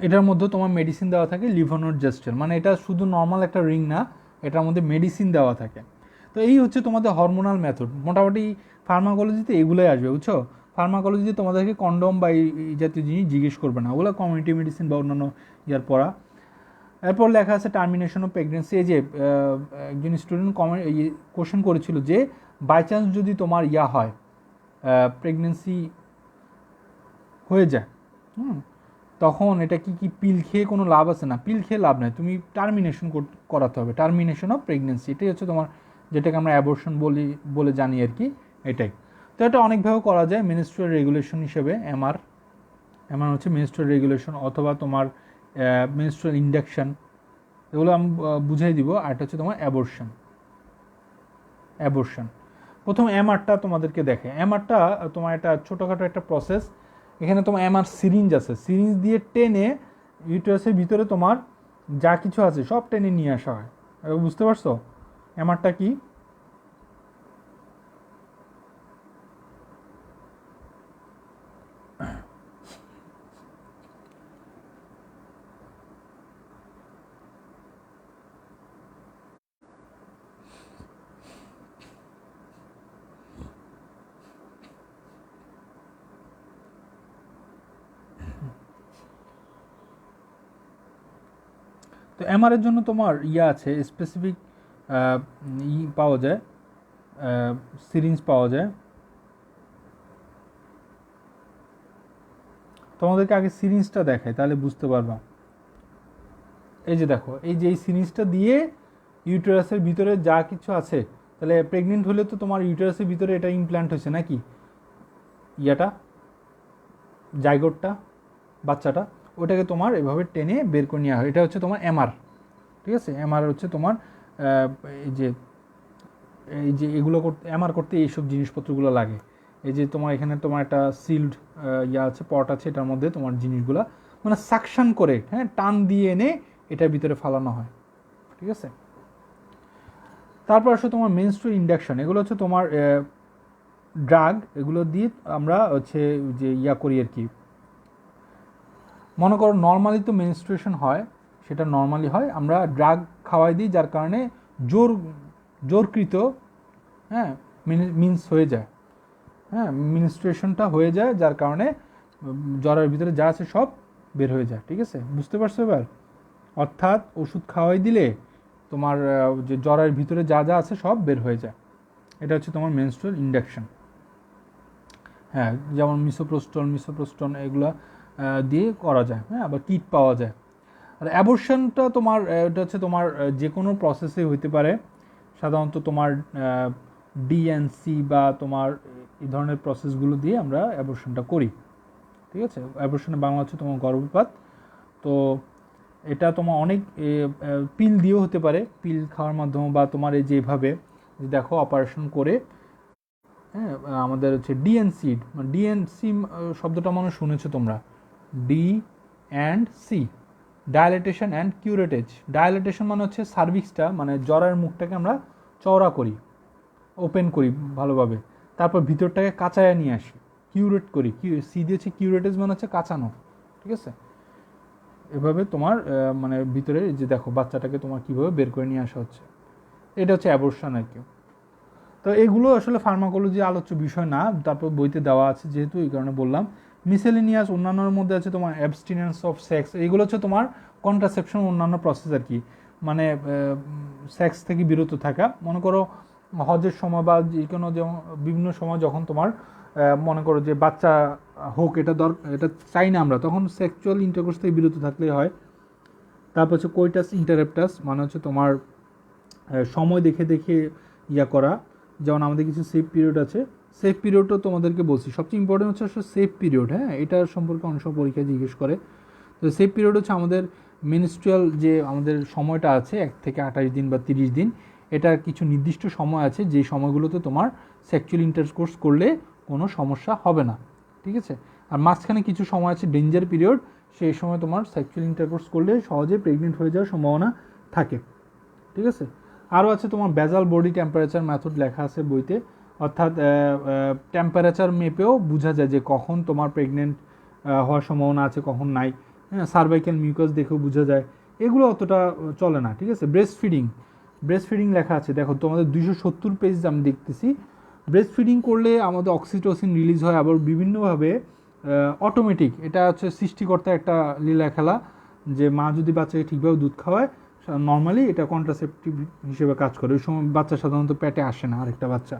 এটার মধ্যে তোমার মেডিসিন দেওয়া থাকে লিভোনোজেস্টের, মানে এটা শুধু নর্মাল একটা রিং না, এটার মধ্যে মেডিসিন দেওয়া থাকে। তো এই হচ্ছে তোমাদের হরমোনাল মেথড, মোটামুটি ফার্মাকোলজিতে এগুলোই আসবে, বুঝছো। ফার্মাকোলজিতে তোমাদেরকে কন্ডম বা এই জাতীয় জিনিস জিজ্ঞেস করবে না, ওগুলো কমিউনিটি মেডিসিন বা অন্যান্য ইয়ার পড়া। এরপর লেখা আছে টার্মিনেশন অফ প্রেগনেন্সি। এই যে একজন স্টুডেন্ট কোশ্চেন করেছিল যে বাই চান্স যদি তোমার ইয়া হয়, প্রেগনেন্সি হয়ে যায়, তখন এটা কি কি পিল খেয়ে কোনো লাভ আছে? না, পিল খেয়ে লাভ নেই, তুমি টার্মিনেশন করাতে হবে, টার্মিনেশন অফ প্রেগনেন্সি, এটাই হচ্ছে তোমার, যেটাকে আমরা অ্যাবর্শন বলে জানি আর কি, এটাই। তো এটা অনেকভাবে করা যায়, মেনস্ট্রুয়াল রেগুলেশন হিসেবে এমআর হচ্ছে মেনস্ট্রুয়াল রেগুলেশন, অথবা তোমার মেনস্ট্রুয়াল ইন্ডাকশন, এগুলো আমি বুঝাই দিব। আর এটা হচ্ছে তোমার অ্যাবর্শন। প্রথম এমআরটা তোমাদেরকে দেখে, এমআরটা তোমার একটা ছোটোখাটো একটা প্রসেস, এখানে তোমার এমআর সিরিঞ্জ আছে, সিরিঞ্জ দিয়ে টেনে ইউটারাসের ভিতরে তোমার যা কিছু আছে সব টেনে নিয়ে আসা হয়, বুঝতে পারছো এমআরটা কি? তো এমআরের জন্য তোমার ইয়ে আছে, স্পেসিফিক পাওয়া যায়, সিরিঞ্জ পাওয়া যায়। তোমাদেরকে আগে সিরিঞ্জটা দেখায়, তাহলে বুঝতে পারবা। এই যে দেখো, এই যে এই সিরিঞ্জটা দিয়ে ইউটেরাসের ভিতরে যা কিছু আছে, তাহলে প্রেগনেন্ট হলে তো তোমার ইউটেরাসের ভিতরে এটা ইমপ্ল্যান্ট হয়েছে নাকি, ইয়াটা জাইগোটটা, বাচ্চাটা, ওটাকে তোমার এভাবে টেনে বের করে নেওয়া হয়, এটা হচ্ছে তোমার এমআর, ঠিক আছে। এমআর হচ্ছে তোমার এই যে এগুলো করতে, এমআর করতে এইসব জিনিসপত্রগুলো লাগে। এই যে তোমার এখানে তোমার একটা সিল্ড ইয়া আছে, পট আছে, এটার মধ্যে তোমার জিনিসগুলা মানে সাকশন করে, হ্যাঁ টান দিয়ে এনে এটার ভিতরে ফালানো হয়, ঠিক আছে। তারপর আসলে তোমার মেনস্ট্রুয়াল ইন্ডাকশন, এগুলো হচ্ছে তোমার ড্রাগ, এগুলো দিয়ে আমরা হচ্ছে যে ইয়া করি আর কি, মনে করো নর্মালি তো মেনস্ট্রুয়েশন হয়, সেটা নর্মালি হয়, আমরা ড্রাগ খাওয়াই দিই, যার কারণে জোরকৃত, হ্যাঁ মিন্স হয়ে যায়, হ্যাঁ মিনস্ট্রুয়েশনটা হয়ে যায়, যার কারণে জ্বরের ভিতরে যা আছে সব বের হয়ে যায়, ঠিক আছে, বুঝতে পারছো এবার। অর্থাৎ ওষুধ খাওয়াই দিলে তোমার যে জ্বরের ভিতরে যা যা আছে সব বের হয়ে যায়, এটা হচ্ছে তোমার মেনস্ট্রুয়াল ইন্ডাকশন। হ্যাঁ, যেমন মিসোপ্রোস্টন এগুলো দিয়ে করা যায়, হ্যাঁ, আবার কিট পাওয়া যায়। আর অ্যাবর্শনটা তোমার এটা হচ্ছে তোমার যে কোনো প্রসেসে হইতে পারে, সাধারণত তোমার ডিএনসি বা তোমার এই ধরনের প্রসেসগুলো দিয়ে আমরা অ্যাবর্শনটা করি, ঠিক আছে। অ্যাবর্শনের বাংলা হচ্ছে তোমার গর্ভপাত। তো এটা তোমার অনেক পিল দিয়েও হতে পারে, পিল খাওয়ার মাধ্যমে, বা তোমার এই যেভাবে দেখো অপারেশন করে, হ্যাঁ আমাদের হচ্ছে ডিএনসি, ডিএনসি শব্দটা মনে শুনেছো তোমরা, D and C, dilatation and কিউরেটেজ। Dilatation মানে হচ্ছে সার্ভিক্সটা, মানে জ্বরের মুখটাকে আমরা চওড়া করি, ওপেন করি ভালোভাবে, তারপর ভিতরটাকে কাঁচায় নিয়ে আসি, কিউরেট করি, সি দিয়েছে কিউরেটেজ মানে হচ্ছে কাঁচানো, ঠিক আছে। এভাবে তোমার মানে ভিতরে যে দেখো বাচ্চাটাকে তোমার কীভাবে বের করে নিয়ে আসা হচ্ছে, এটা হচ্ছে অ্যাবর্শন আর কি। তো এগুলো আসলে ফার্মাকোলজি আলোচ্য বিষয় না, তারপর বইতে দেওয়া আছে যেহেতু, এই কারণে বললাম। মিসেলিনিয়াস অন্যান্যর মধ্যে আছে তোমার অ্যাবস্টিনেন্স অফ সেক্স, এইগুলো হচ্ছে তোমার কন্ট্রাসেপশন অন্যান্য প্রসেস আর কি। মানে সেক্স থেকে বিরত থাকা। মনে করো হজের সময় বা যে কোনো যেমন বিভিন্ন সময় যখন তোমার মনে করো যে বাচ্চা হোক, এটা চাই না আমরা, তখন সেক্সুয়াল ইন্টারকোর্স থেকে বিরত থাকলেই হয়। তারপর হচ্ছে কোইটাস ইন্টারেপ্টাস, মানে হচ্ছে তোমার সময় দেখে দেখে ইয়া করা। যেমন আমাদের কিছু সেফ পিরিয়ড আছে, সেফ পিরিয়ডও তোমাদেরকে বলছি। সবচেয়ে ইম্পর্টেন্ট হচ্ছে আসলে সেফ পিরিয়ড, হ্যাঁ, এটার সম্পর্কে অনেক সময় পরীক্ষায় জিজ্ঞেস করে। তো সেফ পিরিয়ড হচ্ছে আমাদের মেনস্ট্রুয়াল যে আমাদের সময়টা আছে 1 থেকে 28 দিন বা 30 দিন, এটা কিছু নির্দিষ্ট সময় আছে যেই সময়গুলোতে তোমার সেক্সুয়াল ইন্টারকোর্স করলে কোনো সমস্যা হবে না, ঠিক আছে। আর মাঝখানে কিছু সময় আছে ডেঞ্জার পিরিয়ড, সেই সময় তোমার সেক্সুয়াল ইন্টারকোর্স করলে সহজে প্রেগনেন্ট হয়ে যাওয়ার সম্ভাবনা থাকে, ঠিক আছে। আরও আছে তোমার বেজাল বডি টেম্পারেচার মেথড লেখা আছে বইতে, অর্থাৎ টেম্পারেচার মেপেও বোঝা যায় যে কখন তোমার প্রেগনেন্ট হওয়ার সম্ভাবনা আছে, কখন নাই। হ্যাঁ, সার্ভাইক্যাল মিউকাস দেখেও বোঝা যায়। এগুলো অতটা চলে না, ঠিক আছে। ব্রেস্ট ফিডিং লেখা আছে, দেখো তোমাদের 270 পেজ আমি দেখতেছি। ব্রেস্ট ফিডিং করলে আমাদের অক্সিটোসিন রিলিজ হয়, আবার বিভিন্নভাবে অটোমেটিক, এটা হচ্ছে সৃষ্টিকর্তার একটা লীলা খেলা, যে মা যদি বাচ্চাকে ঠিকভাবে দুধ খাওয়ায় নর্মালি এটা কন্ট্রাসেপটিভ হিসেবে কাজ করে। ওই সময় বাচ্চা সাধারণত পেটে আসে না আরেকটা বাচ্চা।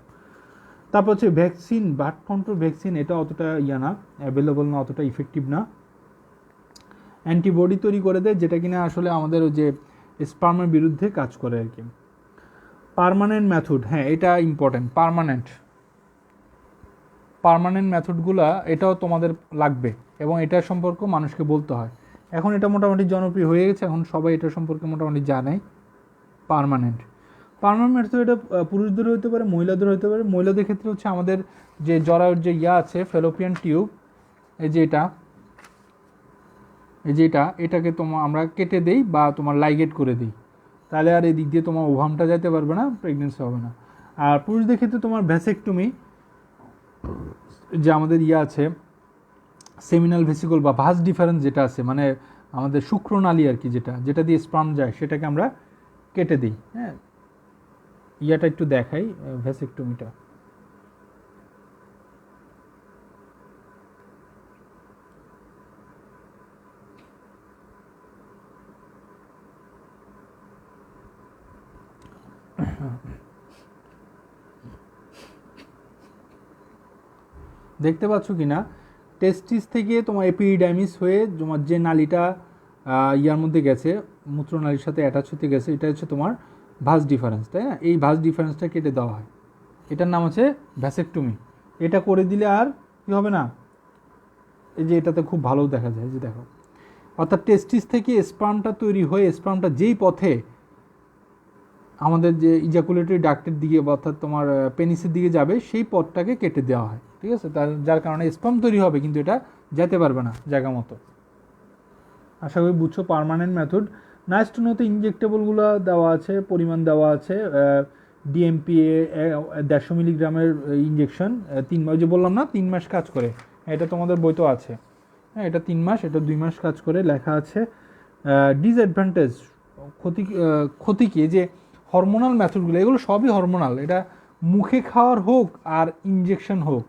তারপর হচ্ছে ভ্যাকসিন, বার্থ কন্ট্রোল ভ্যাকসিন, এটা অতটা না, অ্যাভেলেবল না, অতটা ইফেক্টিভ না। অ্যান্টিবডি তৈরি করে দেয়, যেটা কিনা আসলে আমাদের ওই যে স্পার্মের বিরুদ্ধে কাজ করে আর কি। পার্মানেন্ট মেথড, হ্যাঁ এটা ইম্পর্টেন্ট। পার্মানেন্ট মেথডগুলো এটাও তোমাদের লাগবে, এবং এটা সম্পর্কে মানুষকে বলতে হয়। এখন এটা মোটামুটি জনপ্রিয় হয়ে গেছে, এখন সবাই এটা সম্পর্কে মোটামুটি জানে। পার্মানেন্ট মেথড, এটা পুরুষদের হতে পারে, মহিলাদের হতে পারে। মহিলাদের ক্ষেত্রে হচ্ছে আমাদের যে জরায়ুর যে আছে ফেলোপিয়ান টিউব, এই যে এটাকে আমরা কেটে দেই বা তোমার লাইগেট করে দিই, তাহলে আর এই দিক দিয়ে তোমার ওভামটা যাইতে পারবে না, প্রেগনেন্সি হবে না। আর পুরুষদের ক্ষেত্রে তোমার ভ্যাসেকটমি, যে আমাদের আছে সেমিনাল ভেসিকল বা ভাস ডিফারেন্স যেটা আছে, মানে আমাদের শুক্রনালী আর কি, যেটা দিয়ে স্পার্ম যায়, সেটাকে আমরা কেটে দিই। হ্যাঁ, একটু দেখাই ভ্যাসেকটমিটা। দেখতে পাচ্ছ কি না, টেস্টিস থেকে তোমার এপিডাইমিস হয়ে তোমার যে নালীটা ইয়ার মধ্যে গেছে, মূত্রনালীর সাথে অ্যাটাচ হতে গেছে, এটা হচ্ছে তোমার ভাস ডিফারেন্স, তাই না? এই ভাস ডিফারেন্সটা কেটে দেওয়া হয়, এটার নাম হচ্ছে ভ্যাসেকটমি। এটা করে দিলে আর কি হবে না, এই যে এটাতে খুব ভালো দেখা যায়, যে দেখো, অর্থাৎ টেস্টিস থেকে স্পার্মটা তৈরি হয়ে স্পার্মটা যেই পথে আমাদের যে ইজাকুলেটরি ডাক্টের দিকে, অর্থাৎ তোমার পেনিসের দিকে যাবে, সেই পথটাকে কেটে দেওয়া হয়, ঠিক আছে। যার কারণে স্পার্ম তৈরি হবে, কিন্তু এটা যেতে পারবে না জায়গা মতো। আশা করি বুঝছো পার্মানেন্ট মেথড। নাইস্টোনোতে ইনজেক্টেবলগুলো দেওয়া আছে, পরিমাণ দেওয়া আছে। ডিএমপিএ 150 মিলিগ্রামের ইঞ্জেকশন 3 মাস, যে বললাম না 3 মাস কাজ করে, এটা তোমাদের বইতেও আছে। হ্যাঁ, এটা 3 মাস, এটা 2 মাস কাজ করে লেখা আছে। ডিসঅ্যাডভান্টেজ, ক্ষতি কি, যে হরমোনাল মেথডগুলো, এগুলো সবই হরমোনাল। এটা মুখে খাওয়ার হোক আর ইনজেকশন হোক,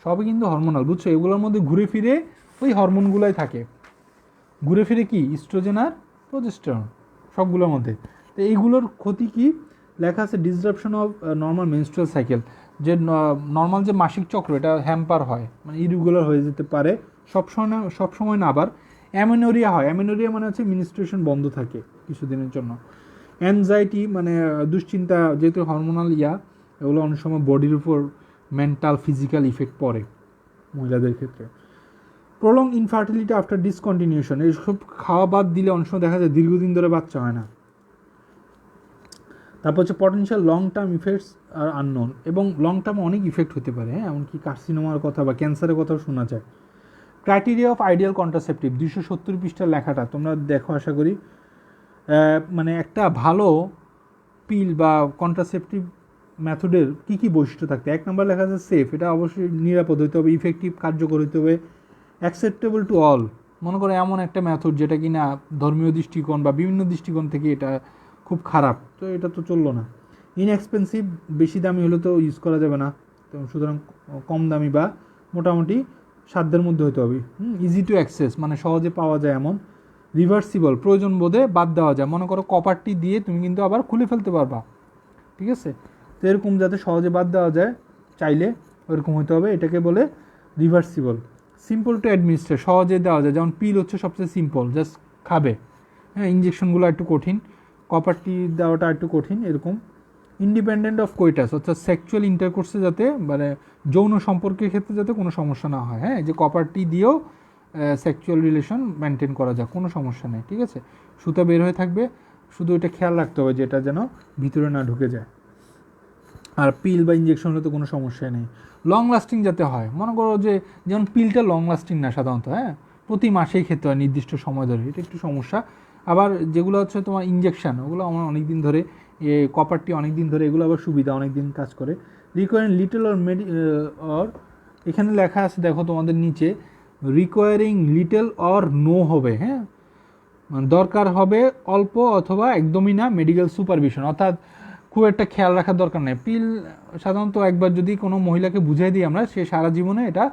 সবই কিন্তু হরমোনাল, বুঝছো। এগুলোর মধ্যে ঘুরে ফিরে ওই হরমোনগুলোই থাকে, ঘুরে ফিরে কি ইস্ট্রোজেন আর প্রোজেস্টেরন সবগুলোর মধ্যে। তো এইগুলোর ক্ষতি কি লেখা আছে, disruption of normal menstrual cycle, যে নর্মাল যে মাসিক চক্র, এটা হ্যাম্পার হয়, মানে ইরেগুলার হয়ে যেতে পারে, সবসময় না। আবার অ্যামেনোরিয়া হয়, অ্যামেনোরিয়া মানে হচ্ছে মিনিস্ট্রেশন বন্ধ থাকে কিছুদিনের জন্য। অ্যাংজাইটি মানে দুশ্চিন্তা, যেহেতু হরমোনাল এগুলো অনেক সময় বডির উপর মেন্টাল ফিজিক্যাল ইফেক্ট পড়ে মহিলাদের ক্ষেত্রে। প্রলং ইনফার্টিলিটি আফটার ডিসকন্টিনিউশন, এইসব খাওয়া বাদ দিলে অনেক সময় দেখা যায় দীর্ঘদিন ধরে বাচ্চা হয় না। তারপর হচ্ছে পটেনশিয়াল লং টার্ম ইফেক্টস আর আননোন, এবং লং টার্মে অনেক ইফেক্ট হতে পারে, হ্যাঁ, এমনকি কার্সিনোমার কথা বা ক্যান্সারের কথাও শোনা যায়। ক্রাইটেরিয়া অফ আইডিয়াল কন্ট্রাসেপটিভ, 270 পৃষ্ঠার লেখাটা তোমরা দেখো আশা করি। মানে একটা ভালো পিল বা কন্ট্রাসেপটিভ মেথডের কী কী বৈশিষ্ট্য থাকতে, 1 নম্বর লেখা আছে সেফ, এটা অবশ্যই নিরাপদ হতে হবে, ইফেক্টিভ কার্যকর হতে হবে, অ্যাকসেপ্টেবল টু অল, মনে করো এমন একটা মেথড যেটা কি না ধর্মীয় দৃষ্টিকোণ বা বিভিন্ন দৃষ্টিকোণ থেকে এটা খুব খারাপ, তো এটা তো চললো না। ইনএক্সপেন্সিভ, বেশি দামি হলে তো ইউজ করা যাবে না, তো সুতরাং কম দামি বা মোটামুটি সাধ্যের মধ্যে হতে হবে। ইজি টু অ্যাক্সেস, মানে সহজে পাওয়া যায় এমন। রিভার্সিবল, প্রয়োজন বোধে বাদ দেওয়া যায়। মনে করো কপারটি দিয়ে তুমি কিন্তু আবার খুলে ফেলতে পারবা, ঠিক আছে? তো এরকম যাতে সহজে বাদ দেওয়া যায় চাইলে ওরকম হতে হবে, এটাকে বলে রিভার্সিবল। সিম্পল টু অ্যাডমিনিস্ট্রেট, সহজে দেওয়া যায়, যেমন পিল হচ্ছে সবচেয়ে সিম্পল, জাস্ট খাবে। হ্যাঁ, ইঞ্জেকশনগুলো একটু কঠিন, কপারটি দেওয়াটা একটু কঠিন এরকম। ইন্ডিপেন্ডেন্ট অফ কোইটাস, অর্থাৎ সেক্সুয়াল ইন্টারকোর্সে যাতে মানে যৌন সম্পর্কের ক্ষেত্রে যাতে কোনো সমস্যা না হয়। হ্যাঁ, যে কপারটি দিয়েও সেক্সুয়াল রিলেশন মেনটেন করা যায়, কোনো সমস্যা নেই, ঠিক আছে? সুতা বের হয়ে থাকবে, শুধু এটা খেয়াল রাখতে হবে যে এটা যেন ভিতরে না ঢুকে যায়। আর পিল বা ইঞ্জেকশন হলে তো কোনো সমস্যাই নেই। লং লাস্টিং যাতে হয়, মনে করো যে যেমন পিলটা লং লাস্টিং না সাধারণত, হ্যাঁ, প্রতি মাসেই খেতে হয় নির্দিষ্ট সময় ধরে, এটা একটু সমস্যা। আবার যেগুলো হচ্ছে তোমার ইঞ্জেকশন, ওগুলো আমার অনেক দিন ধরে, কপারটি অনেক দিন ধরে, এগুলো আবার সুবিধা, অনেক দিন কাজ করে। রিকোয়ারিং লিটল অর এখানে লেখা আছে দেখো তোমাদের নিচে, রিকোয়ারিং লিটল অর নো হবে, হ্যাঁ, দরকার হবে অল্প অথবা একদমই না মেডিকেল সুপারভিশন, অর্থাৎ খুব একটা খেয়াল রাখার দরকার নেই। পিল সাধারণত একবার যদি কোনো মহিলাকে বুঝিয়ে দিই আমরা, সে সারা জীবনে এটা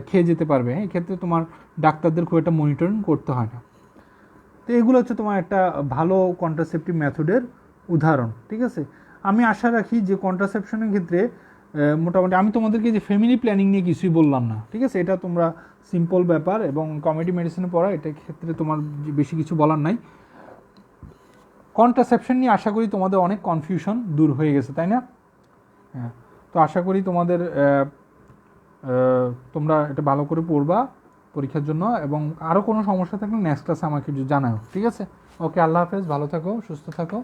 খেয়ে যেতে পারবে। এক্ষেত্রে তোমার ডাক্তারদের খুব একটা মনিটরিং করতে হয় না। তো এগুলো হচ্ছে তোমার একটা ভালো কন্ট্রাসেপটিভ মেথডের উদাহরণ, ঠিক আছে? আমি আশা রাখি যে কন্ট্রাসেপশনের ক্ষেত্রে মোটামুটি আমি তোমাদেরকে যে ফ্যামিলি প্ল্যানিং নিয়ে কিছুই বললাম না, ঠিক আছে? এটা তোমরা সিম্পল ব্যাপার, এবং কমিউনিটি মেডিসিনে পড়া, এটার ক্ষেত্রে তোমার বেশি কিছু বলার নাই। কন্ট্রাসেপশন নিয়ে আশা করি তোমাদের অনেক কনফিউশন দূর হয়ে গেছে, তাই না? হ্যাঁ, তো আশা করি তোমাদের তোমরা এটা ভালো করে পড়বা পরীক্ষার জন্য, এবং আরও কোনো সমস্যা থাকলে নেক্সট ক্লাসে আমাকে জানাও, ঠিক আছে? ওকে, আল্লাহ হাফেজ, ভালো থাকো, সুস্থ থাকো।